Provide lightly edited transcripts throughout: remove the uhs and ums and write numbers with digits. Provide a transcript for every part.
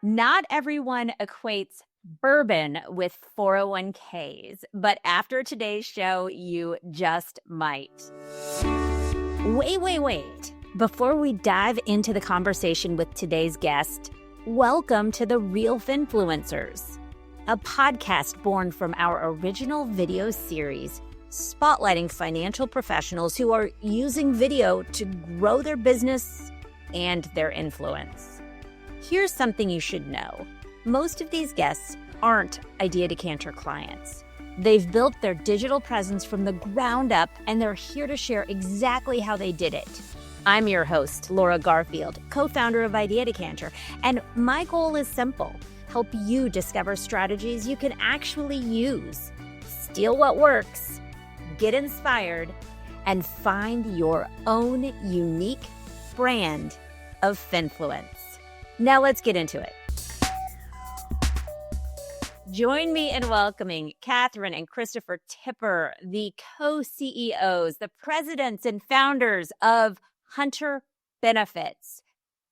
Not everyone equates bourbon with 401ks, but after today's show, you just might. Wait. Before we dive into the conversation with today's guest, welcome to The Real Finfluencers, a podcast born from our original video series spotlighting financial professionals who are using video to grow their business and their influence. Here's something you should know. Most of these guests aren't Idea Decanter clients. They've built their digital presence from the ground up, and they're here to share exactly how they did it. I'm your host, Laura Garfield, co-founder of Idea Decanter, and my goal is simple: help you discover strategies you can actually use, steal what works, get inspired, and find your own unique brand of finfluence. Now let's get into it. Join me in welcoming Katherine and Christopher Tipper, the co-CEOs, the presidents and founders of Hunter Benefits.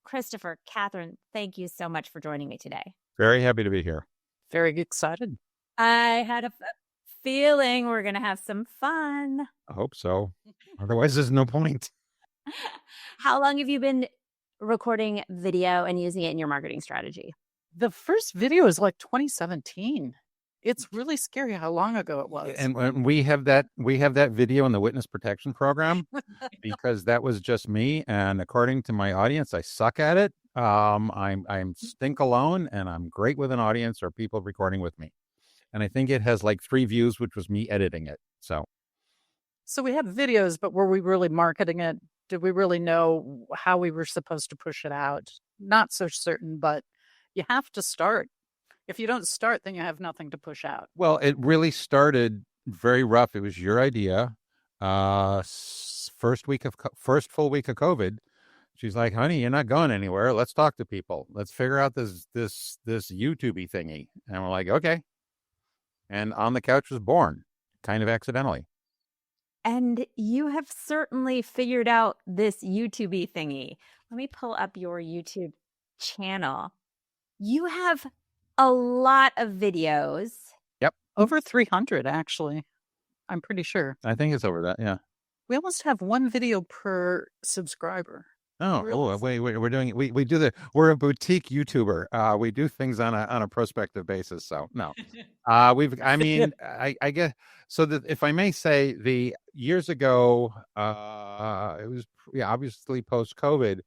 Christopher, Katherine, thank you so much for joining me today. Very happy to be here. Very excited. I had a feeling we're going to have some fun. I hope so. Otherwise, there's no point. How long have you been recording video and using it in your marketing strategy? The first video is like 2017. It's really scary how long ago it was. And we have that video in the witness protection program because that was just me. And according to my audience, I suck at it. I'm stink alone, and I'm great with an audience or people recording with me. And I think it has like 3 views, which was me editing it. So we had videos, but were we really marketing it? Did we really know how we were supposed to push it out? Not so certain, but you have to start. If you don't start, then you have nothing to push out. Well, it really started very rough. It was your idea. First full week of COVID. She's like, honey, you're not going anywhere. Let's talk to people. Let's figure out this YouTube-y thingy. And we're like, okay. And On the Couch was born, kind of accidentally. And you have certainly figured out this YouTube-y thingy. Let me pull up your YouTube channel. You have a lot of videos. Yep. Over 300, actually. I'm pretty sure. I think it's over that, yeah. We almost have 1 video per subscriber. Wait, we're doing we're a boutique YouTuber. We do things on a prospective basis. So no, I guess so that if I may say, the years ago, it was obviously post COVID,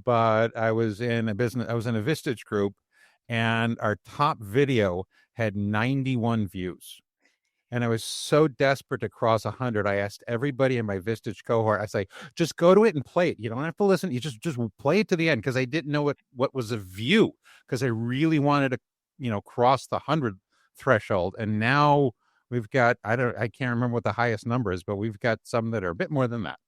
but I was in a Vistage group, and our top video had 91 views. And I was so desperate to cross 100. I asked everybody in my Vistage cohort, I say, just go to it and play it. You don't have to listen. You just play it to the end, because I didn't know what was a view, because I really wanted to, cross the 100 threshold. And now we've got, I can't remember what the highest number is, but we've got some that are a bit more than that.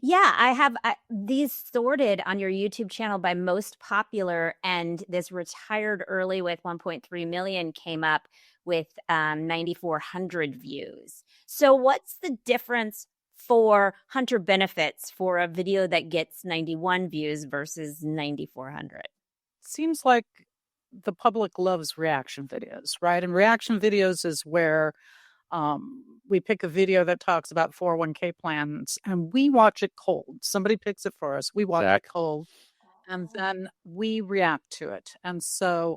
Yeah, I have these sorted on your YouTube channel by most popular, and this retired early with 1.3 million came up with 9,400 views. So what's the difference for Hunter Benefits for a video that gets 91 views versus 9,400? Seems like the public loves reaction videos, right? And reaction videos is where we pick a video that talks about 401k plans and we watch it cold. Somebody picks it for us. We watch it cold, and then we react to it. And so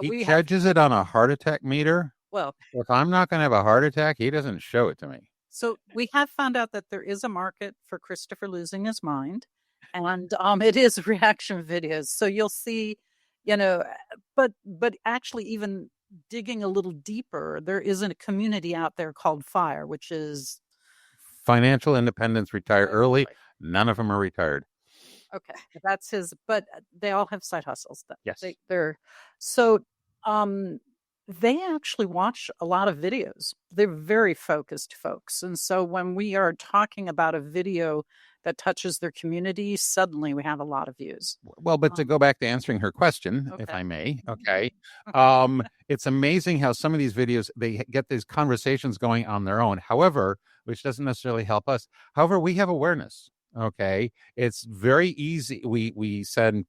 he judges it on a heart attack meter. Well, if I'm not going to have a heart attack, he doesn't show it to me. So we have found out that there is a market for Christopher losing his mind, and it is reaction videos. So you'll see, but actually, even digging a little deeper, there is a community out there called FIRE, which is Financial Independence, Retire Early. None of them are retired. Okay, that's his, but they all have side hustles. Yes. They actually watch a lot of videos. They're very focused folks. And so when we are talking about a video that touches their community, suddenly we have a lot of views. Well, but to go back to answering her question, if I may, okay. It's amazing how some of these videos, they get these conversations going on their own. However, which doesn't necessarily help us. However, we have awareness. Okay. It's very easy. We send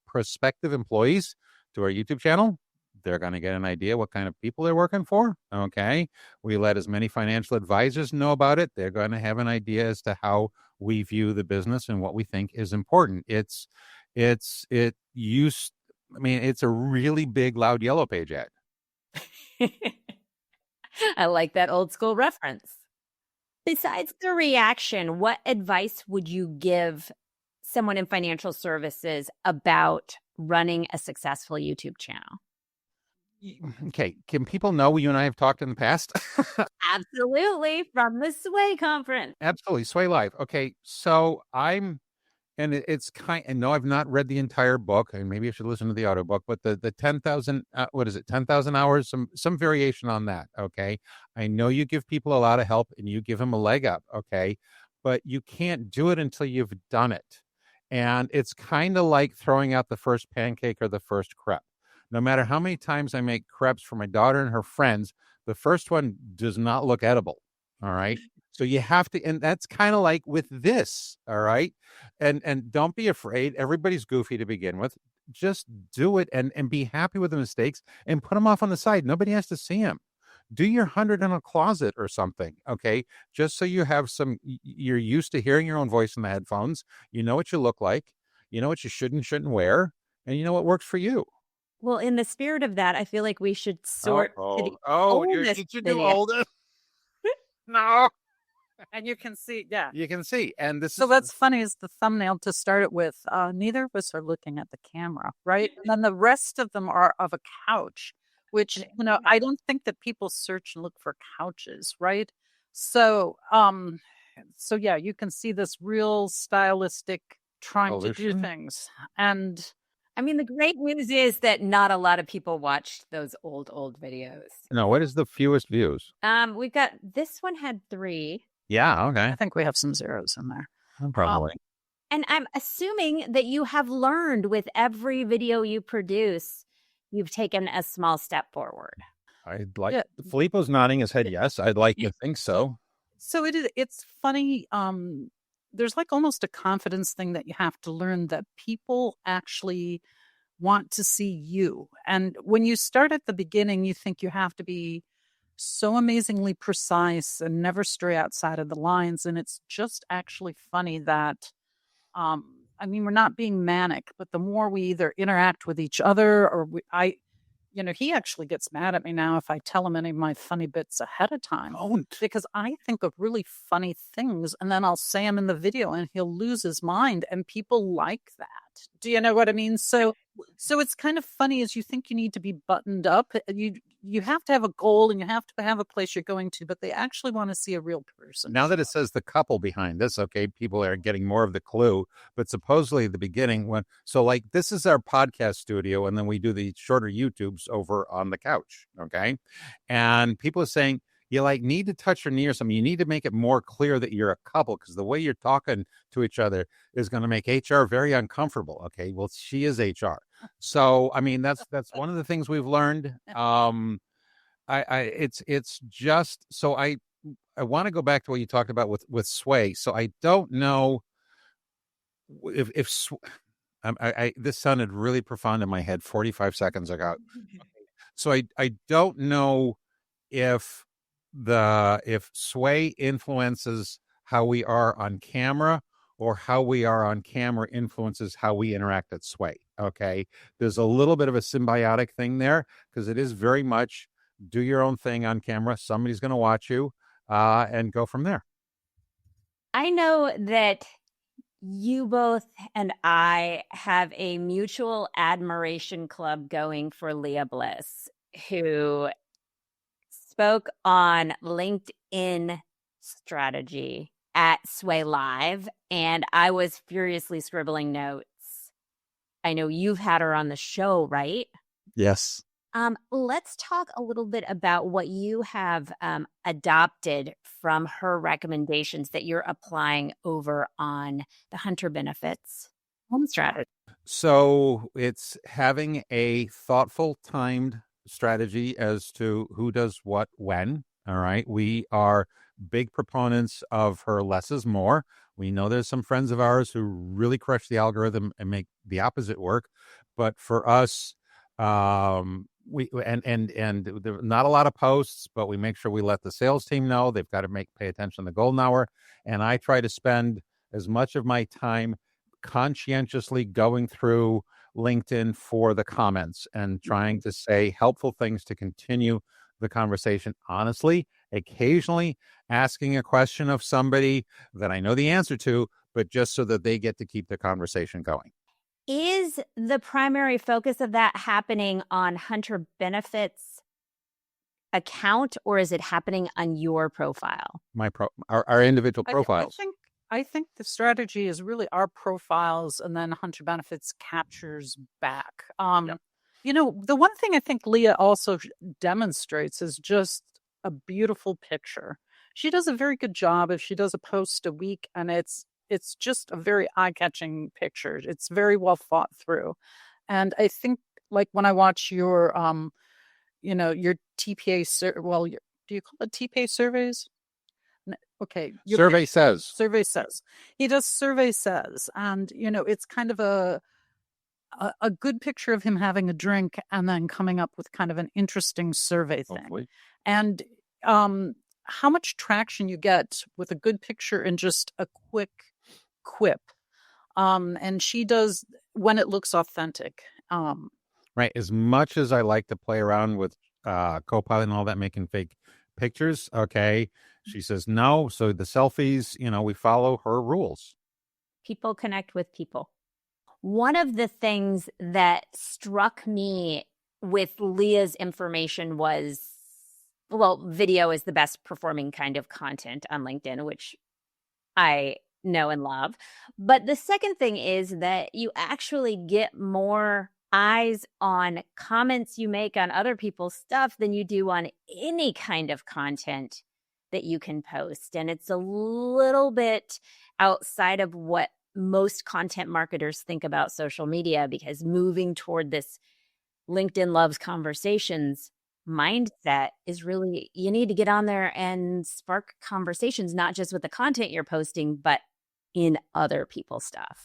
prospective employees to our YouTube channel. They're going to get an idea what kind of people they're working for. Okay. We let as many financial advisors know about it. They're going to have an idea as to how we view the business and what we think is important. It's a really big, loud yellow page ad. I like that old school reference. Besides the reaction, what advice would you give someone in financial services about running a successful YouTube channel? Okay. Can people know you and I have talked in the past? Absolutely. From the Sway conference. Absolutely. Sway Live. Okay. So no, I've not read the entire book, and maybe I should listen to the audiobook, but the 10,000, what is it? 10,000 hours, some variation on that. Okay. I know you give people a lot of help and you give them a leg up. Okay. But you can't do it until you've done it. And it's kind of like throwing out the first pancake or the first crepe. No matter how many times I make crepes for my daughter and her friends, the first one does not look edible. All right. So you have to, and that's kind of like with this. All right. And don't be afraid. Everybody's goofy to begin with. Just do it and be happy with the mistakes and put them off on the side. Nobody has to see them. Do your 100 in a closet or something. Okay. Just so you have you're used to hearing your own voice in the headphones. You know what you look like. You know what you should and shouldn't wear. And you know what works for you. Well, in the spirit of that, I feel like we should sort to the you should do oldest. No. And you can see, you can see. And what's funny is the thumbnail to start it with. Neither of us are looking at the camera, right? And then the rest of them are of a couch, which, I don't think that people search and look for couches, right? So yeah, you can see this real stylistic trying to do things. And I mean, the great news is that not a lot of people watched those old videos. No, what is the fewest views? We've got, this one had 3. Yeah, okay. I think we have some zeros in there. Probably. And I'm assuming that you have learned with every video you produce, you've taken a small step forward. I'd like, Filippo's nodding his head yes. I'd like to think so. So it's funny. There's like almost a confidence thing that you have to learn that people actually want to see you. And when you start at the beginning, you think you have to be so amazingly precise and never stray outside of the lines. And it's just actually funny that, we're not being manic, but the more we either interact with each other or he actually gets mad at me now if I tell him any of my funny bits ahead of time. Don't. Because I think of really funny things and then I'll say them in the video and he'll lose his mind and people like that. Do you know what I mean? So it's kind of funny as you think you need to be buttoned up. You have to have a goal and you have to have a place you're going to, but they actually want to see a real person. Now that it says the couple behind this, okay, people are getting more of the clue, but supposedly the beginning this is our podcast studio and then we do the shorter YouTubes over on the couch. Okay. And people are saying, you need to touch your knee or something. You need to make it more clear that you're a couple because the way you're talking to each other is going to make HR very uncomfortable. Okay. Well, she is HR. So, that's one of the things we've learned. It's just, so I want to go back to what you talked about with Sway. So I don't know if this sounded really profound in my head 45 seconds ago. So I don't know if Sway influences how we are on camera or how we are on camera influences how we interact at Sway. Okay. There's a little bit of a symbiotic thing there because it is very much do your own thing on camera. Somebody's going to watch you and go from there. I know that you both and I have a mutual admiration club going for Leah Bliss, who spoke on LinkedIn strategy at Sway Live, and I was furiously scribbling notes. I know you've had her on the show, right? Yes. Let's talk a little bit about what you have adopted from her recommendations that you're applying over on the Hunter Benefits home strategy. So it's having a thoughtful, timed strategy as to who does what when. All right. We are big proponents of her less is more. We know there's some friends of ours who really crush the algorithm and make the opposite work. But for us, And there are not a lot of posts, but we make sure we let the sales team know they've got to pay attention to the golden hour. And I try to spend as much of my time conscientiously going through LinkedIn for the comments and trying to say helpful things to continue the conversation honestly, occasionally asking a question of somebody that I know the answer to, but just so that they get to keep the conversation going. Is the primary focus of that happening on Hunter Benefits account, or is it happening on your profile? Our individual profiles. I think the strategy is really our profiles, and then Hunter Benefits captures back. The one thing I think Leah also demonstrates is just a beautiful picture. She does a very good job if she does a post a week, and it's just a very eye-catching picture. It's very well thought through. And I think, like, when I watch your your TPA do you call it TPA surveys? Okay. Survey says. He does survey says. And, it's kind of a good picture of him having a drink and then coming up with kind of an interesting survey thing. Hopefully. And how much traction you get with a good picture and just a quick quip. And she does when it looks authentic. Right. As much as I like to play around with Copilot and all that, making fake pictures, okay, she says no. So the selfies, we follow her rules. People connect with people. One of the things that struck me with Leah's information was, video is the best performing kind of content on LinkedIn, which I know and love. But the second thing is that you actually get more eyes on comments you make on other people's stuff than you do on any kind of content that you can post. And it's a little bit outside of what most content marketers think about social media, because moving toward this LinkedIn loves conversations mindset is really, you need to get on there and spark conversations, not just with the content you're posting, but in other people's stuff.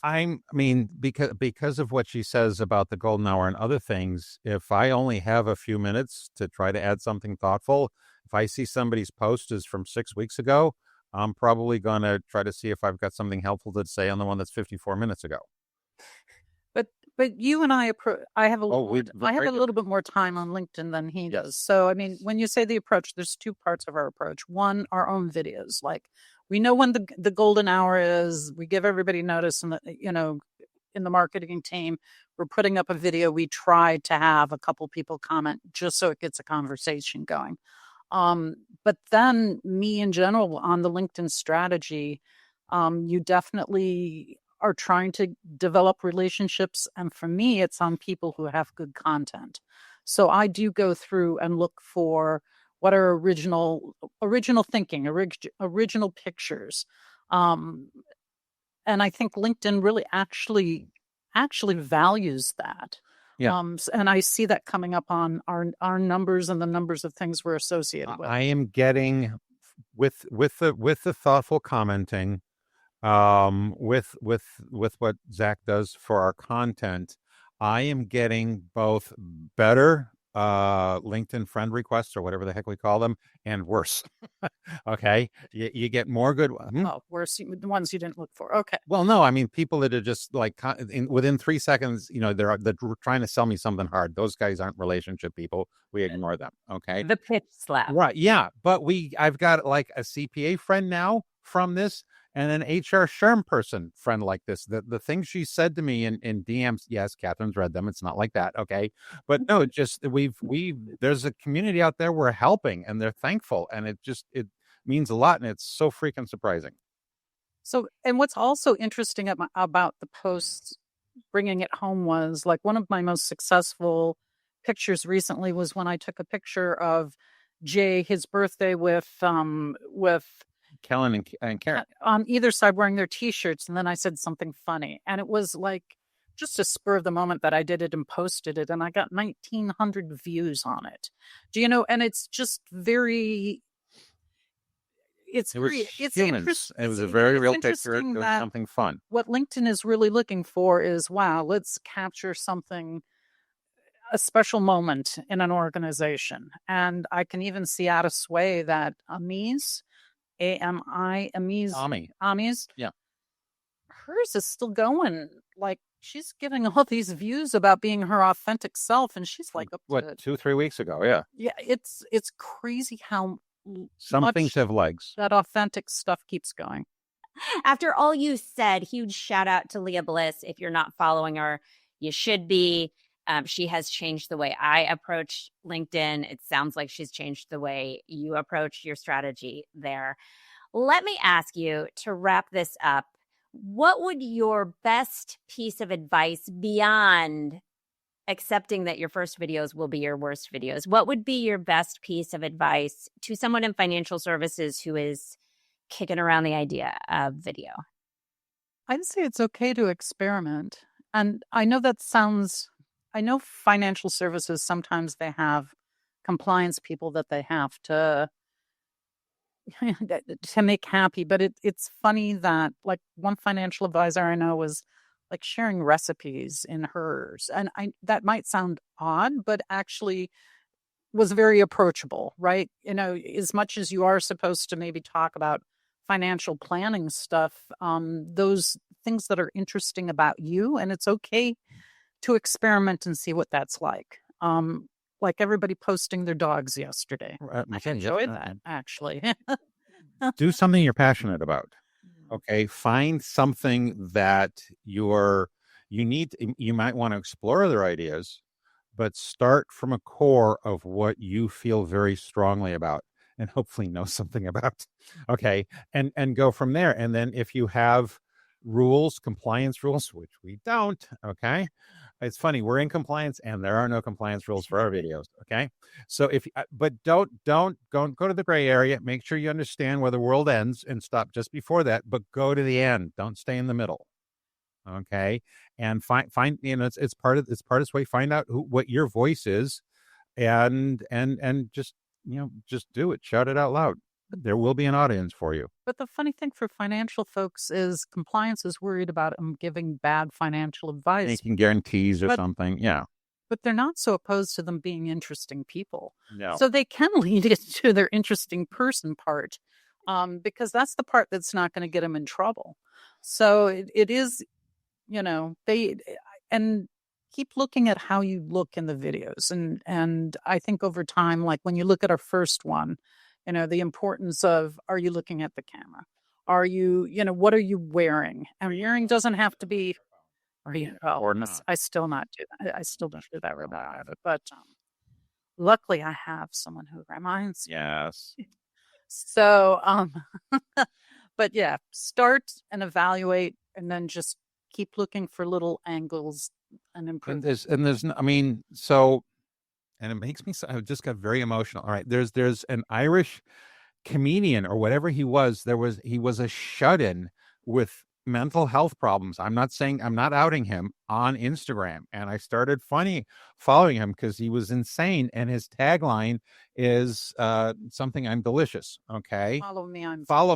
Because of what she says about the golden hour and other things, if I only have a few minutes to try to add something thoughtful, if I see somebody's post is from 6 weeks ago, I'm probably going to try to see if I've got something helpful to say on the one that's 54 minutes ago. But you and I have a little bit more time on LinkedIn than he does. So, when you say the approach, there's two parts of our approach. One, our own videos. Like, we know when the golden hour is. We give everybody notice, and in the marketing team, we're putting up a video. We try to have a couple people comment just so it gets a conversation going. But then me in general on the LinkedIn strategy, you definitely are trying to develop relationships. And for me, it's on people who have good content. So I do go through and look for what are original thinking, original pictures. And I think LinkedIn really actually values that. Yeah. And I see that coming up on our numbers and the numbers of things we're associated with. I am getting with the thoughtful commenting, with what Zach does for our content, I am getting both better LinkedIn friend requests or whatever the heck we call them, and worse. Okay, you get more good. Worse, the ones you didn't look for. Okay. Well, no, people that are just like within 3 seconds, they're trying to sell me something hard. Those guys aren't relationship people. We ignore them. Okay. The pitch slap. Right. Yeah. But I've got like a CPA friend now from this, and an HR SHRM person friend like this. The things she said to me in DMs, yes, Catherine's read them. It's not like that, okay? But no, just there's a community out there we're helping, and they're thankful, and it means a lot, and it's so freaking surprising. So, and what's also interesting about the posts, bringing it home, was like one of my most successful pictures recently was when I took a picture of Jay, his birthday, with Kellen and Karen on either side wearing their T-shirts, and then I said something funny, and it was like just a spur of the moment that I did it and posted it, and I got 1,900 views on it. Do you know? And it's just very. It's interesting. It was a very real picture. It was something fun. What LinkedIn is really looking for is, wow, let's capture something. a special moment in an organization. And I can even see out of sway that Amis, Tommy. Amis, Yeah. hers is still going. Like, she's giving all these views about being her authentic self, and she's like up to 2-3 weeks ago. Yeah. Yeah, it's crazy how Some much things have legs. that authentic stuff keeps going. After all you said, huge shout out to Leah Bliss. If you're not following her, you should be. She has changed the way I approach LinkedIn. It sounds like she's changed the way you approach your strategy there. Let me ask you, to wrap this up, what would your best piece of advice, beyond accepting that your first videos will be your worst videos, what would be your best piece of advice to someone in financial services who is kicking around the idea of video? I'd say it's okay to experiment. And I know financial services, sometimes they have compliance people that they have to make happy. But it's funny that, like, one financial advisor I know was like sharing recipes in hers. And that might sound odd, but actually was very approachable, right? As much as you are supposed to maybe talk about financial planning stuff, those things that are interesting about you, and it's okay to experiment and see what that's like. Like everybody posting their dogs yesterday. I enjoyed that, actually. Do something you're passionate about. Okay, find something that you might want to explore other ideas, but start from a core of what you feel very strongly about and hopefully know something about. Okay, and go from there. And then if you have compliance rules, which we don't, okay, it's funny, we're in compliance and there are no compliance rules for our videos. Okay, so but don't go to the gray area. Make sure you understand where the world ends and stop just before that, but go to the end. Don't stay in the middle. Okay, and find it's part of this way. Find out what your voice is, and just just do it. Shout it out loud. There will be an audience for you. But the funny thing for financial folks is compliance is worried about them giving bad financial advice. Making guarantees or something. Yeah. But they're not so opposed to them being interesting people. No. So they can lead it to their interesting person part, because that's the part that's not going to get them in trouble. So it is, and keep looking at how you look in the videos. And I think over time, like when you look at our first one, the importance of, are you looking at the camera? Are you, what are you wearing? And earring doesn't have to be, or not. I still not do that. I still don't do that really often. But luckily I have someone who reminds me. Yes. So, but yeah, start and evaluate, and then just keep looking for little angles and improve. And it makes me, I just got very emotional. All right. There's an Irish comedian or whatever he was. He was a shut-in with mental health problems. I'm not outing him, on Instagram. And I started following him because he was insane. And his tagline is something, I'm delicious. Okay. Follow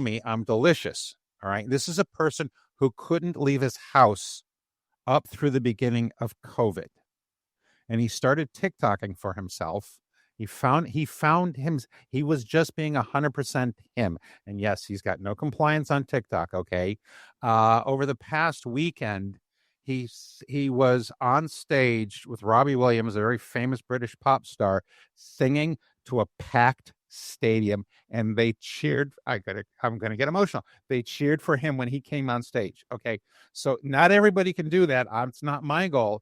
me. I'm delicious. All right. This is a person who couldn't leave his house up through the beginning of COVID. And he started TikToking for himself. He was just being 100% him. And yes, he's got no compliance on TikTok. Okay. Over the past weekend, he was on stage with Robbie Williams, a very famous British pop star, singing to a packed stadium, and they cheered. I'm going to get emotional. They cheered for him when he came on stage. Okay. So not everybody can do that. It's not my goal.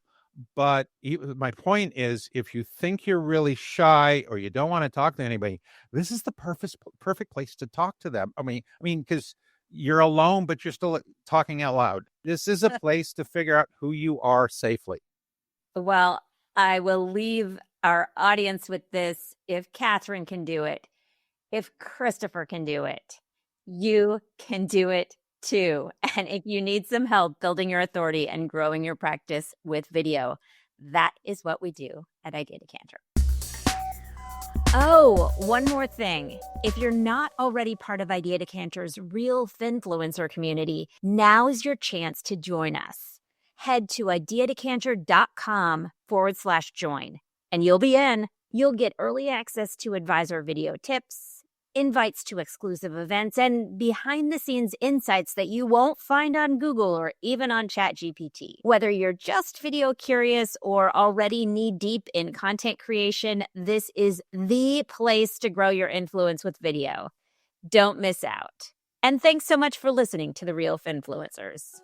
But my point is, if you think you're really shy or you don't want to talk to anybody, this is the perfect place to talk to them. I mean, because you're alone, but you're still talking out loud. This is a place to figure out who you are safely. Well, I will leave our audience with this. If Katherine can do it, if Christopher can do it, you can do it too. And if you need some help building your authority and growing your practice with video, that is what we do at Idea Decanter. Oh, one more thing. If you're not already part of Idea Decanter's Real Finfluencer community, now is your chance to join us. head to ideadecanter.com/join, and you'll be in. You'll get early access to advisor video tips, invites to exclusive events, and behind-the-scenes insights that you won't find on Google or even on ChatGPT. Whether you're just video curious or already knee-deep in content creation, this is the place to grow your influence with video. Don't miss out. And thanks so much for listening to The Real Finfluencers.